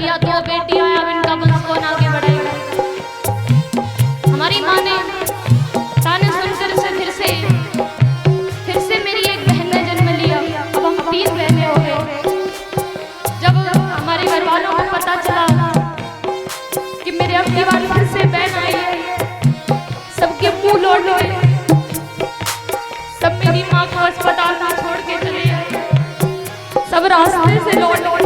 दिया, 2 बेटियां, अब इनका वंश कौन आगे बढ़ाएगा। हमारी माँ ने ताने सुनकर से फिर से मेरी एक बहन ने जन्म लिया। अब हम 3 बहनें हो गए। जब हमारे घर वालों को पता चला कि मेरे अब की बार फिर से बहन आई है, सबके मुंह लौट गए। सब मेरी माँ को अस्पताल में छोड़ के चले गए, सब रास्ते से लौट गए।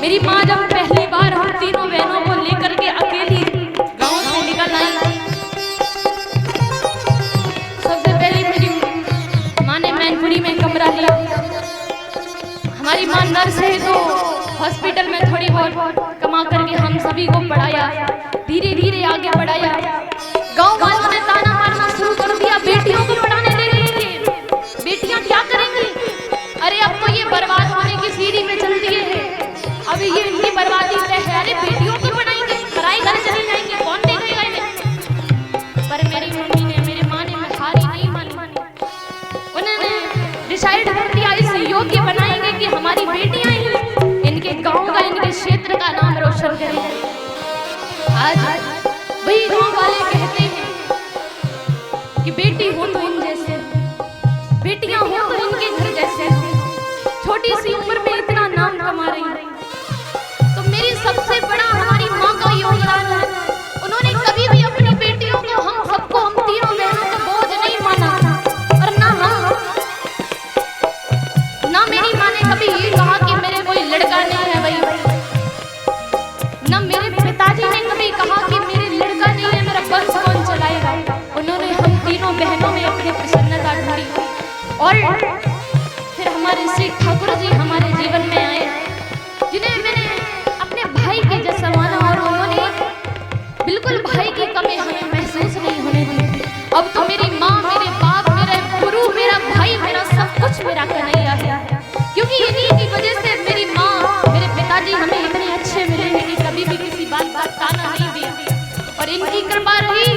मेरी माँ जब पहली बार हम तीनों बहनों को लेकर के अकेली गांव से निकल आई, सबसे पहले मेरी माँ ने मैनपुरी में कमरा लिया। हमारी माँ नर्स है तो हॉस्पिटल में थोड़ी बहुत कमा करके हम सभी को पढ़ाया, धीरे धीरे आगे बढ़ाया। गांव वालों ने ताना मारना शुरू कर दिया, बेटियों को पढ़ाने दे रही थी, बेटियां क्या करेंगी, अरे अब तो ये बर्बाद होने की सीढ़ी में चल दिए है, अभी ये इनकी बर्बादी तय है, अरे बेटियों को पढ़ाएंगे, पढ़ाई घर चले जाएंगे, कौन देखेगा इन्हें। पर मेरी मम्मी ने, मेरी माँ ने हारी नहीं मानी, उन्होंने डिसाइड कर दिया इस योग्य बनाएंगे कि हमारी बेटियां ही इनके गांव का, इनके क्षेत्र का नाम रोशन करेंगे। आज वही गांव वाले कहते हैं कि बेटी हो तो इन जैसे, बेटियां हो तो इनके घर जैसे, छोटी सी उम्र में इतना नाम कमा रही है। तो मेरी सबसे बड़ा हमारी माँ का योगदान है, उन्होंने कभी भी अपनी बेटियों को, हम सबको, हम तीनों बहनों को बोझ नहीं माना, और ना मेरी माँ ने कभी ये कहा कि मेरे कोई लड़का नहीं है भाई, ना मेरे पिताजी ने कभी कहा कि मेरे लड़का नहीं है, मेरा वंश कौन चलाएगा। उन्होंने हम तीनों बहनों में अपनी प्रसन्नता ढूंढी, और फिर हमारे श्री ठाकुर जी हमारे जीवन में आए, जिन्हें मैंने अपने भाई के जैसा माना, और उन्होंने बिल्कुल भाई की कमी हमें महसूस नहीं होने दी। अब तो मेरी माँ, मेरे बाप, मेरे गुरु, मेरा भाई, मेरा सब कुछ मेरा कन्हैया है, क्योंकि इन्हीं की वजह से मेरी माँ, मेरे पिताजी हमें इतने अच्छे मिले हैं कि कभी भी किसी बात का ताना नहीं दिया, और इनकी कृपा रही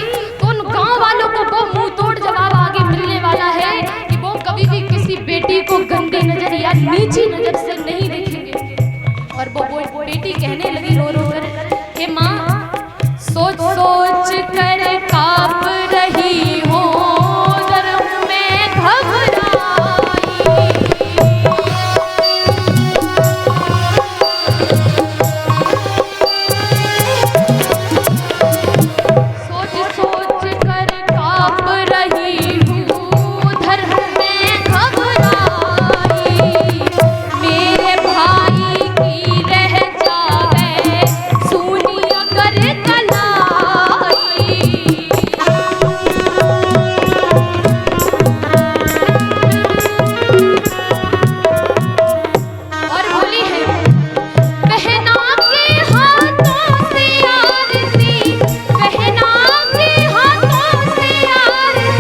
तो उन गाँव वालों को वो मुंह तोड़ जवाब आगे मिलने वाला है कि वो कभी भी किसी बेटी को गंदी नजर या नीची नजर से नहीं देखेंगे। और वो बेटी कहने लगी रो रो कर कि माँ, सोच सोच कर कांप रही हो, गर्म में घबराई, सोच सोच कर कांप रही हूँ, धर्म में घबराई, मेरे भाई की रह जावे सुनी अगर कलाई। और बोली है, बहना के हाथों से आरती, बहना के हाथों से आरती,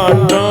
कोई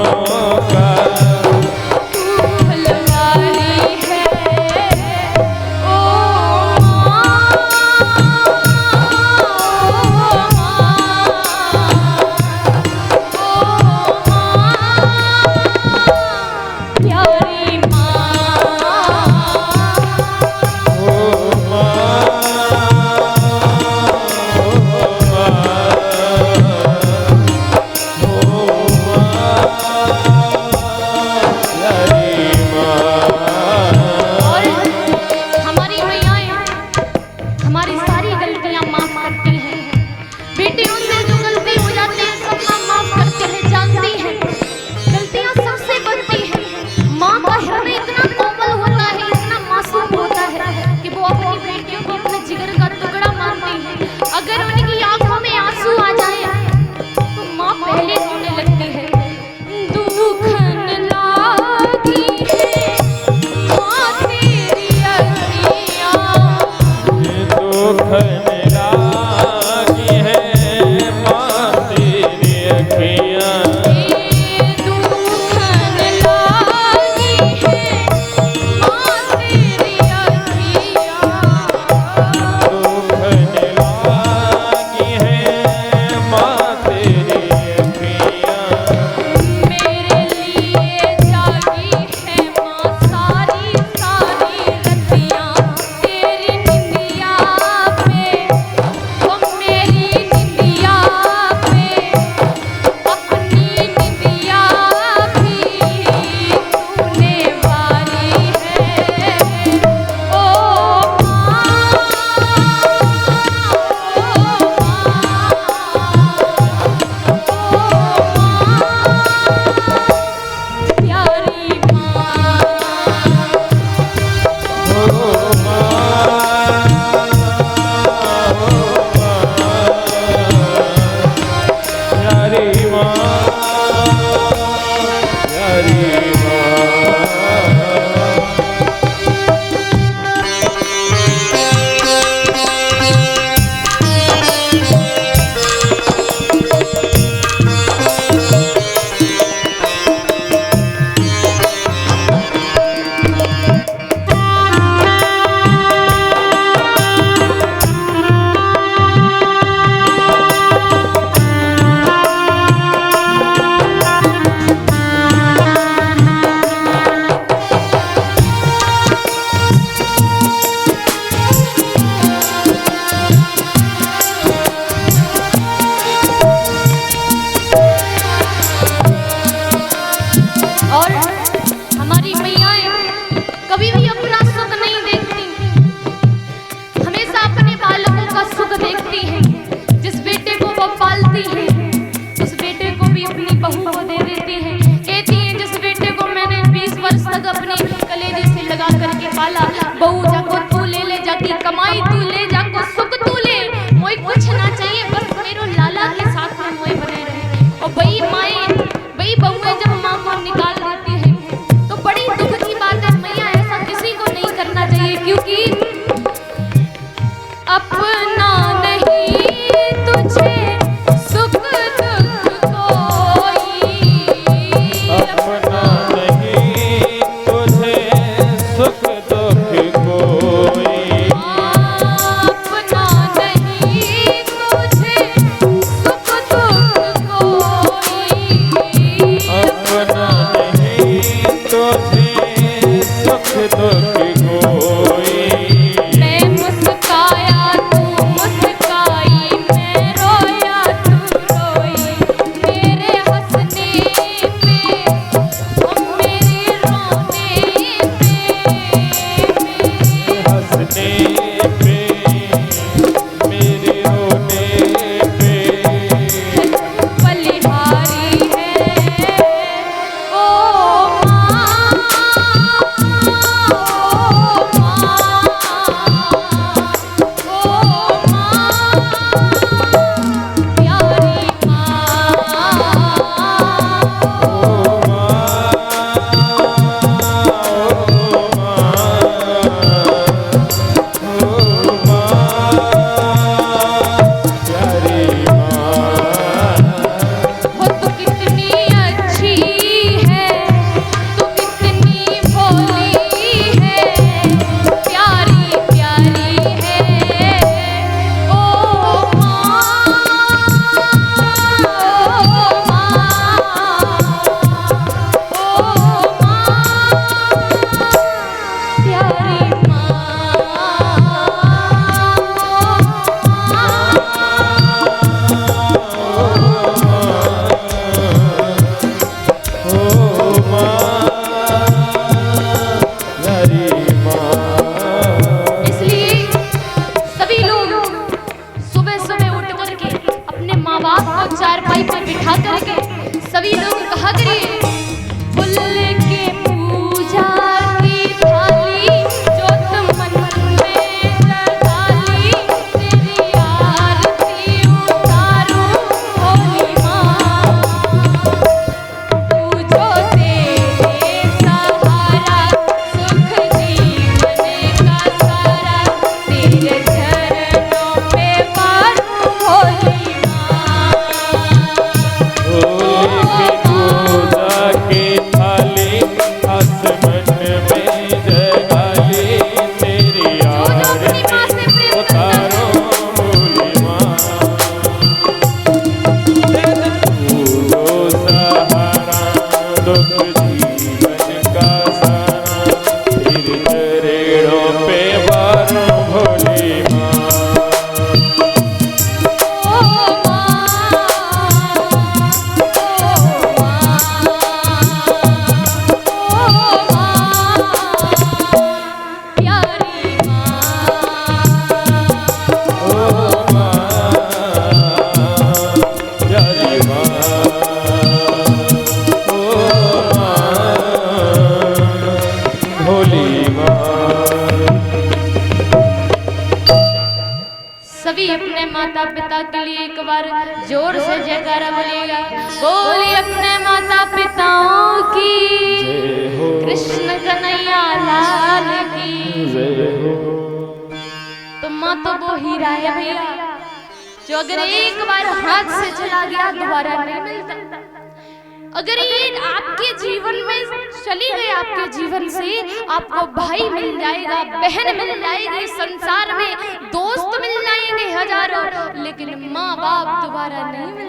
सुख जीवन का सारा, तेरे चरणों पे वारूं भोली माँ। सभी अपने माता पिता के लिए एक बार जोर से जयकारा बोलिएगा। बोलिए अपने माता पिताओं की, कृष्ण कन्हैया लाल की। तो माँ तो वो हीरा है भैया, जो अगर एक बार हाथ से चला गया दोबारा नहीं मिलता। अगर ये आपके जीवन में चली गई, आपके जीवन से आपको भाई मिल जाएगा, बहन मिल जाएगी, संसार में दोस्त मिल जाएंगे हजारों, लेकिन माँ बाप दोबारा नहीं मिल